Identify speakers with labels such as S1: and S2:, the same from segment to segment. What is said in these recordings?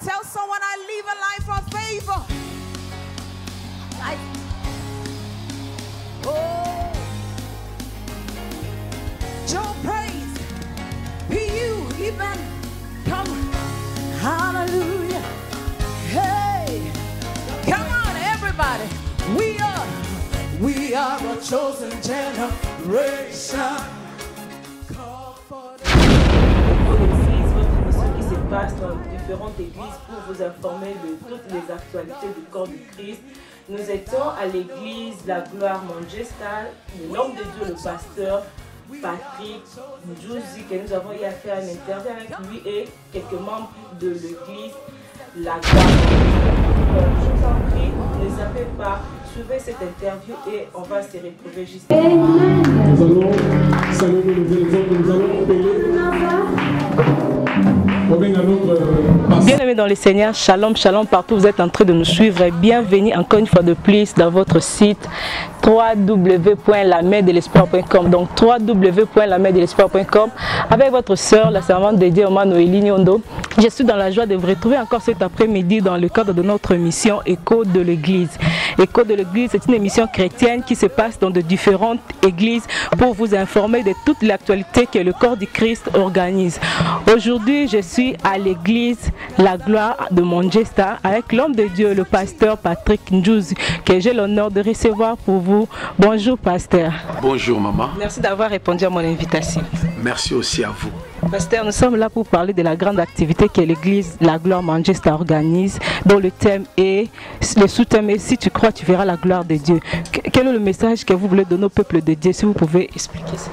S1: Tell someone I live a life of favor. Oh, your praise, be you even come. Hallelujah. Hey, come on, everybody. We are a chosen generation.
S2: Passe dans différentes églises pour vous informer de toutes les actualités du corps de Christ. Nous étions à l'église La Gloire Manchester, l'homme de Dieu, le pasteur Patrick Njouzi, que nous avons eu à faire une interview avec lui et quelques membres de l'église La Gloire Manchester. Je vous en prie, ne zappez pas, suivez cette interview et on va se retrouver juste après.
S3: Nous allons saluer les exemples, nous allons appeler.
S2: Bien-aimés dans le Seigneur, shalom, shalom partout, vous êtes en train de nous suivre et bienvenue encore une fois de plus dans votre site www.lamerdelespoir.com. Donc www.lamerdelespoir.com avec votre sœur, la servante de Dieu, Noélie Nyondo. Je suis dans la joie de vous retrouver encore cet après-midi dans le cadre de notre émission Écho de l'Église. Écho de l'Église, c'est une émission chrétienne qui se passe dans de différentes églises pour vous informer de toute l'actualité que le corps du Christ organise. Aujourd'hui, je suis à l'église La Gloire de Manchester avec l'homme de Dieu, le pasteur Patrick Njouzi, que j'ai l'honneur de recevoir pour vous. Bonjour, pasteur.
S4: Bonjour, maman.
S2: Merci d'avoir répondu à mon invitation.
S4: Merci aussi à vous.
S2: Pasteur, nous sommes là pour parler de la grande activité que l'église La Gloire Manchester organise, dont le thème est, le sous-thème est « Si tu crois, tu verras la gloire de Dieu ». Quel est le message que vous voulez donner au peuple de Dieu, si vous pouvez expliquer ça?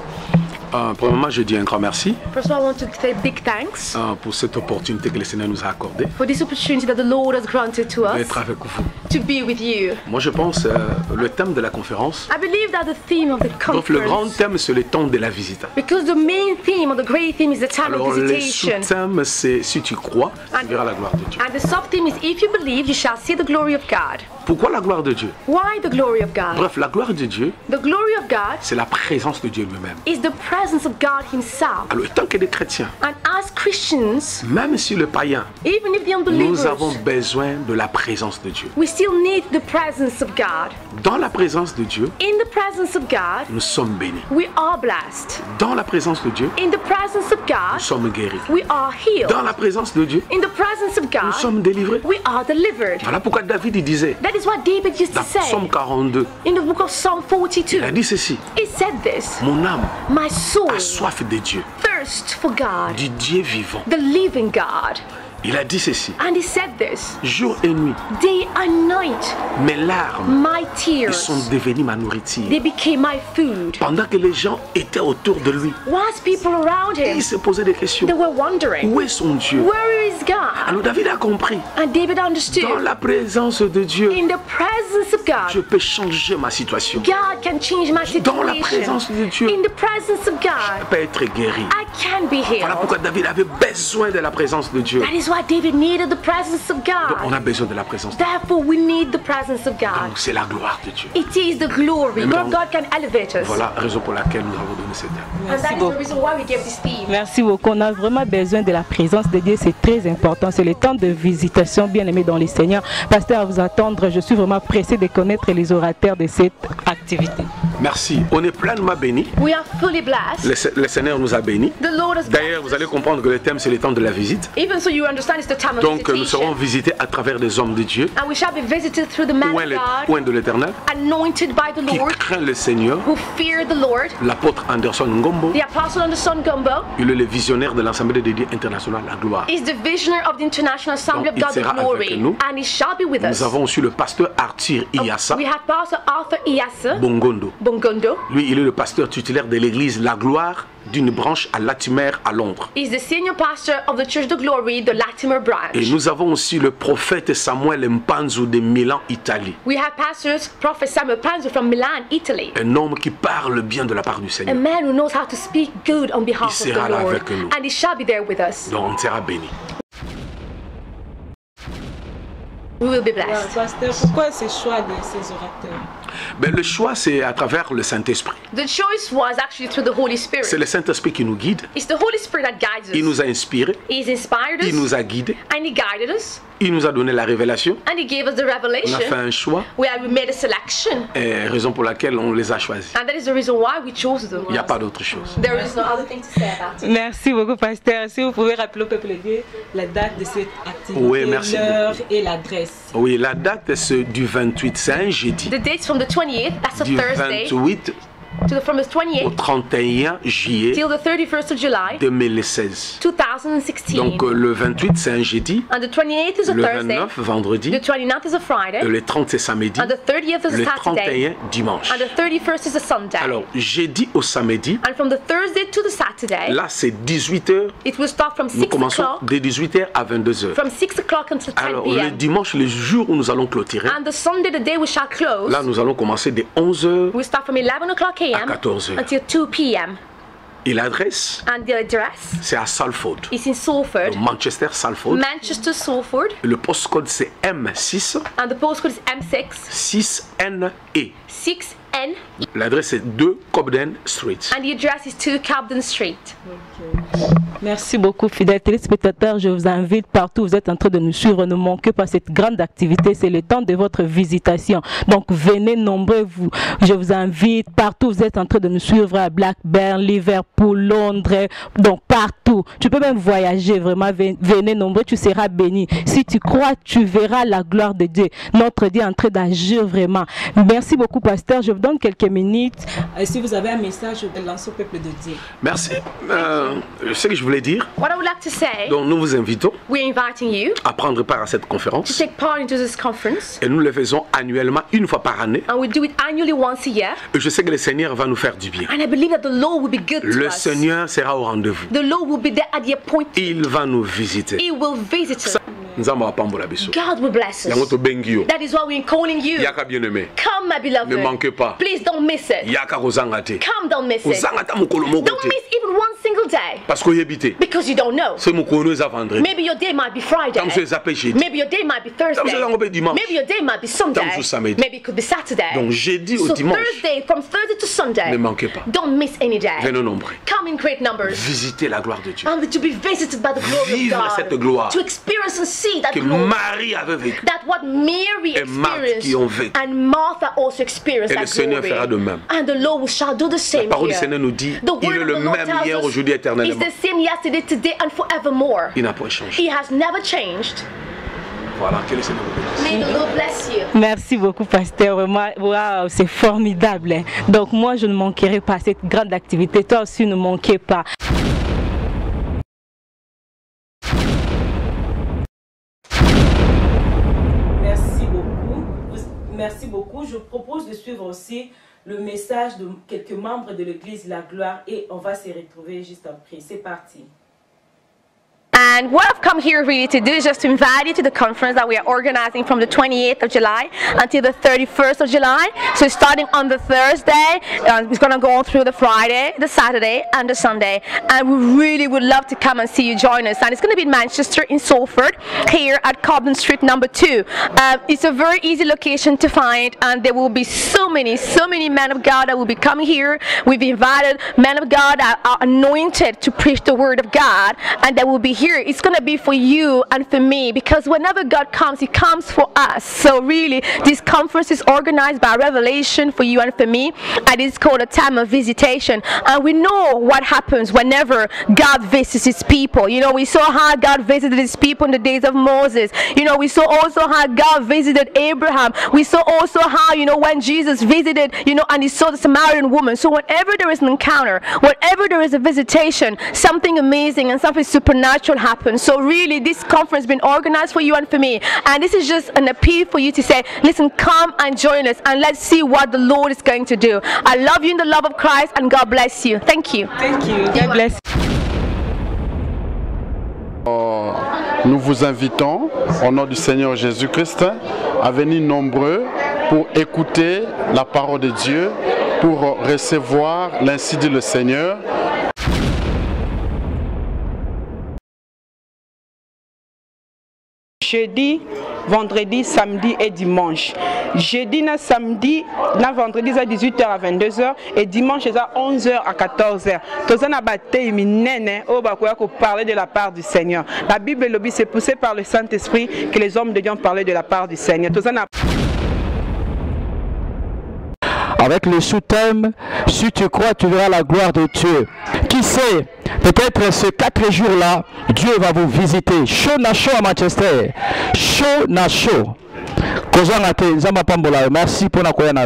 S4: Premièrement, je dis un grand merci
S5: First of all, I want to say big thanks
S4: pour cette opportunité que le Seigneur nous a accordée
S5: for this opportunity that the Lord has granted to us
S4: d'être avec vous.
S5: to be with you.
S4: Moi, je pense le thème de la conférence.
S5: I believe that the theme of the
S4: Donc, le grand
S5: conference,
S4: thème, c'est le temps de la visite.
S5: because the main theme or the great theme is the time
S4: Alors,
S5: of
S4: le
S5: visitation.
S4: sous-thème, c'est si tu crois, tu verras la gloire de Dieu.
S5: And the sub-theme is if you believe, you shall see the glory of God.
S4: Pourquoi la gloire de Dieu?
S5: Why the glory of God?
S4: Bref, la gloire de Dieu,
S5: The glory of God
S4: c'est la présence de Dieu lui-même.
S5: is the presence of God himself.
S4: Alors, tant que des chrétiens,
S5: And as Christians,
S4: même si le païen,
S5: even if the
S4: nous
S5: unbelievers,
S4: avons besoin de la présence de Dieu.
S5: we still need the presence of God.
S4: Dans la présence de Dieu,
S5: In the presence of God,
S4: nous sommes bénis.
S5: we are blessed.
S4: Dans la présence de Dieu,
S5: In the presence of
S4: nous
S5: God,
S4: sommes guéris.
S5: we are healed.
S4: Dans la présence de Dieu,
S5: In the presence of
S4: nous
S5: God,
S4: sommes délivrés.
S5: we are delivered.
S4: Voilà pourquoi David il disait
S5: That is what David used
S4: dans
S5: to say
S4: Psaume 42,
S5: in the book of Psalm
S4: il
S5: 42.
S4: a dit ceci:
S5: He said this,
S4: mon âme
S5: my soul
S4: a soif de Dieu,
S5: thirsts for God,
S4: du Dieu vivant.
S5: the living God.
S4: Il a dit ceci:
S5: And he said this,
S4: jour et nuit,
S5: day and night,
S4: mes larmes
S5: my
S4: ils
S5: tears,
S4: sont devenues ma nourriture.
S5: they became my food.
S4: Pendant que les gens étaient autour de lui,
S5: Whilst people around him,
S4: il se posait des questions.
S5: they were wondering,
S4: Où est son Dieu?
S5: where is God?
S4: Alors David a compris,
S5: And David
S4: dans
S5: understood,
S4: la présence de Dieu,
S5: in the presence of
S4: je
S5: God,
S4: peux changer ma situation.
S5: God can change my
S4: Dans la
S5: situation.
S4: présence de Dieu,
S5: In the presence of
S4: je
S5: God,
S4: peux être guéri.
S5: I can be
S4: Voilà
S5: healed.
S4: pourquoi David avait besoin de la présence de Dieu.
S5: That is why David needed the presence of
S4: Donc,
S5: God.
S4: on a besoin de la présence de Dieu.
S5: Therefore, we need the presence of God.
S4: Donc c'est la gloire de Dieu.
S5: It is the glory where God can elevate us.
S4: Voilà la raison pour laquelle nous avons donné cette thème.
S5: And that is the reason why we gave this theme.
S2: Merci beaucoup. On a vraiment besoin de la présence de Dieu. C'est très important. C'est le temps de visitation, bien aimé dans les Seigneurs. Pasteur, à vous attendre, je suis vraiment pressé de connaître les orateurs de cette activité.
S4: Merci. On est pleinement bénis.
S5: We are fully blessed.
S4: Le Seigneur nous a bénis.
S5: The Lord has
S4: D'ailleurs, vous allez comprendre que le thème, c'est le temps de la visite.
S5: even so you understand it's the time of
S4: Donc, nous serons
S5: visitation.
S4: visités à travers des hommes de Dieu,
S5: And we shall be visited through the man
S4: point
S5: of
S4: de
S5: God,
S4: l'Éternel,
S5: anointed by the
S4: qui
S5: Lord,
S4: craint le Seigneur.
S5: who fear the Lord.
S4: L'apôtre Anderson Ngombo,
S5: The apostle and the son Gumbo
S4: il est le visionnaire de l'Assemblée de Dieu internationale, la gloire.
S5: is the visionary of the International Assembly
S4: Donc,
S5: of
S4: il
S5: God, the
S4: sera
S5: glory,
S4: avec nous.
S5: and he shall be with us.
S4: Nous avons aussi le pasteur Arthur Iyassa
S5: We have Pastor Arthur Iyassa
S4: Bongondo.
S5: Bongondo.
S4: Lui, il est le pasteur titulaire de l'église La Gloire d'une branche à Latimer à Londres.
S5: He's the senior pastor of the Church of the Glory, the Latimer branch.
S4: Et nous avons aussi le prophète Samuel Mpanzu de Milan, Italie.
S5: We have pastors, Prophet Samuel Panzo from Milan, Italy.
S4: Un homme qui parle bien de la part du
S5: A
S4: Seigneur.
S5: man who knows how to speak good on behalf of
S4: Il sera
S5: the
S4: là
S5: Lord.
S4: avec nous.
S5: And he shall be there with us.
S4: Donc on sera béni.
S5: we will be blessed.
S2: Pasteur, pourquoi ce choix de ces orateurs?
S4: Ben, le choix, c'est à travers le Saint-Esprit.
S5: The choice was actually through the Holy
S4: C'est
S5: Spirit.
S4: le Saint-Esprit qui nous guide.
S5: It's the Holy Spirit that guides
S4: Il
S5: us.
S4: nous a inspirés.
S5: He's inspired
S4: Il
S5: us
S4: nous a guidés.
S5: and He guided us
S4: Il nous a donné la révélation.
S5: and He gave us the
S4: On a fait
S5: revelation
S4: un choix.
S5: where we made a selection.
S4: Et raison pour laquelle on les a choisis.
S5: And that is the reason why we chose them.
S4: Il n'y a pas d'autre chose.
S5: There is no other thing to say about it.
S2: Merci beaucoup, pasteur. Si vous pouvez rappeler au peuple de Dieu la date de cette activité,
S4: Oui, merci
S2: l'heure et l'adresse.
S4: Oui, la date c'est du 28, c'est un jeudi.
S5: The date's from the 28th, that's a
S4: Du
S5: Thursday,
S4: 28
S5: from the
S4: au
S5: 28th
S4: 31 juillet
S5: till the 31st of July,
S4: 2016.
S5: 2016.
S4: Donc le 28 c'est un jeudi,
S5: And the 28th is a
S4: le
S5: Thursday,
S4: 29 vendredi,
S5: the 29th is a Friday,
S4: le 30 c'est samedi,
S5: and the 30th is
S4: le
S5: a Saturday,
S4: 31 dimanche.
S5: and the 31st is a Sunday.
S4: Alors jeudi au samedi,
S5: And from the Thursday to the Saturday,
S4: là c'est 18h,
S5: it will start from
S4: nous
S5: 6
S4: commençons
S5: o'clock,
S4: de 18h à 22h.
S5: from 6 o'clock until 10
S4: Alors le
S5: p.m.
S4: dimanche, le jour où nous allons clôturer,
S5: And the Sunday, the day we shall close,
S4: là nous allons commencer de 11h
S5: we start from 11 o'clock
S4: à
S5: a.m.
S4: 14h.
S5: until 2 p.m.
S4: Et l'adresse,
S5: And the address
S4: c'est à Salford,
S5: is in Salford,
S4: Manchester, Salford.
S5: Manchester, Salford,
S4: Le postcode c'est M6
S5: and the postcode is M6
S4: 6NE.
S5: 6N,
S4: L'adresse est 2 Cobden Street.
S5: and the address is 2 Cabden Street.
S2: Merci beaucoup, fidèles téléspectateurs. Je vous invite partout où vous êtes en train de nous suivre. Ne manquez pas cette grande activité. C'est le temps de votre visitation. Donc, venez nombreux. Je vous invite partout où vous êtes en train de nous suivre à Blackburn, Liverpool, Londres. Donc, partout. Tu peux même voyager. Vraiment, venez nombreux. Tu seras béni. Si tu crois, tu verras la gloire de Dieu. Notre Dieu est en train d'agir vraiment. Merci beaucoup, pasteur. Je vous donne quelques minutes. Si vous avez un message, je vais lancer au peuple de Dieu.
S4: Merci. Ce que je voulais dire,
S5: What I would like to say,
S4: donc nous vous invitons
S5: we're inviting you
S4: à prendre part à cette
S5: to
S4: conférence.
S5: take part into this conference,
S4: Et nous le faisons annuellement, une fois par année.
S5: and we do it annually once a year.
S4: Et je sais que le Seigneur va nous faire du bien.
S5: And I believe that the Lord will be good to
S4: Le
S5: us.
S4: Seigneur sera au rendez-vous.
S5: The Lord will be there at the appointed.
S4: Il va nous visiter.
S5: He will visit us.
S4: Nous allons apambola biso.
S5: God will bless
S4: Yango
S5: us.
S4: to bengi yo.
S5: That is why we're calling you.
S4: Yaka bien-aimé.
S5: Come, my beloved.
S4: Ne manquez pas.
S5: Please don't miss it.
S4: Yaka kozanga te.
S5: Come, don't miss it.
S4: Kozanga ta mokolo moko
S5: Don't
S4: te.
S5: miss even one single day.
S4: Parce que yebite.
S5: Because you don't know.
S4: C'est mokolo eza vendredi.
S5: Maybe your day might be Friday.
S4: Tam so ezape jeudi.
S5: Maybe your day might be Thursday.
S4: Tam so ezango pe dimanche.
S5: Maybe your day might be Sunday.
S4: Tam so samedi.
S5: Maybe it could be Saturday.
S4: Donc jeudi au
S5: So
S4: dimanche,
S5: Thursday, from Thursday to Sunday,
S4: ne manquez pas.
S5: don't miss any day.
S4: Venez nombreux.
S5: Come in great numbers.
S4: Visitez la gloire de Dieu.
S5: And to be visited by the glory
S4: Vivre
S5: of God.
S4: cette gloire.
S5: To experience and see that
S4: Que
S5: glory.
S4: Marie avait vécu.
S5: That what Mary
S4: Et Marthe qui ont vécu.
S5: experienced and Martha also experienced
S4: Et le
S5: that
S4: Seigneur
S5: glory.
S4: fera de même.
S5: And the Lord shall do the
S4: La
S5: same
S4: parole du
S5: here.
S4: Seigneur nous dit,
S5: The
S4: il
S5: word
S4: est
S5: of
S4: le
S5: the Lord
S4: même
S5: tells
S4: hier,
S5: us
S4: aujourd'hui,
S5: he's
S4: éternellement.
S5: the same yesterday, today, and forevermore.
S4: Il n'a pas changé.
S5: He has never changed.
S4: Voilà, que le Seigneur vous bénisse.
S5: May the Lord bless you.
S2: Merci beaucoup, pasteur. Vraiment, waouh, c'est formidable. Hein. Donc, moi, je ne manquerai pas cette grande activité. Toi aussi, ne manquez pas. Merci beaucoup. Merci beaucoup. Je propose de suivre aussi le message de quelques membres de l'église La Gloire et on va se retrouver juste après. C'est parti.
S5: And what I've come here really to do is just to invite you to the conference that we are organizing from the 28th of July until the 31st of July. So it's starting on the Thursday, it's going to go on through the Friday, the Saturday, and the Sunday. And we really would love to come and see you join us. And it's going to be in Manchester, in Salford, here at Cobden Street number 2. It's a very easy location to find, and there will be so many men of God that will be coming here. We've invited men of God that are anointed to preach the word of God, and that will be here. It's going to be for you and for me, because whenever God comes, He comes for us. So really, this conference is organized by Revelation for you and for me, and it's called a time of visitation. And we know what happens whenever God visits His people. You know, we saw how God visited His people in the days of Moses. You know, we saw also how God visited Abraham. We saw also how, you know, when Jesus visited, you know, and He saw the Samaritan woman. So whenever there is an encounter, whenever there is a visitation, something amazing and something supernatural happens. So really, this conference has been organized for you and for me, and this is just an appeal for you to say, listen, come and join us, and let's see what the Lord is going to do. I love you in the love of Christ, and God bless you. Thank you.
S2: Thank you. God bless.
S6: Nous vous invitons, au nom du Seigneur Jésus-Christ, à venir nombreux pour écouter la parole de Dieu, pour recevoir l'ainsi dit le Seigneur.
S7: Jeudi vendredi, samedi et dimanche. Jeudi, na samedi, na vendredi, à 18h à 22h et dimanche, à 11h à 14h. Tous on a battu minene au bakoya pour parler de la part du Seigneur. La Bible et l'obéissance c'est poussé par le Saint-Esprit que les hommes de Dieu ont parlé de la part du Seigneur. Tous on a
S8: avec le sous-thème, si tu crois, tu verras la gloire de Dieu. Qui sait, peut-être ces 4 jours-là, Dieu va vous visiter. Chaud na chaud à Manchester. Chaud na chaud. Merci pour la koyana.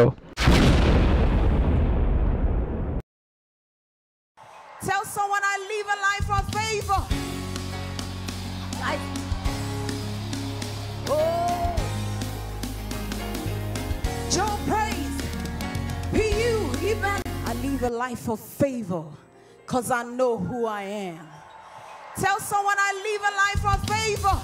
S1: Tell someone I live a life of favor. Oh, your praise be you, even. I live a life of favor, cause I know who I am. Tell someone I live a life of favor.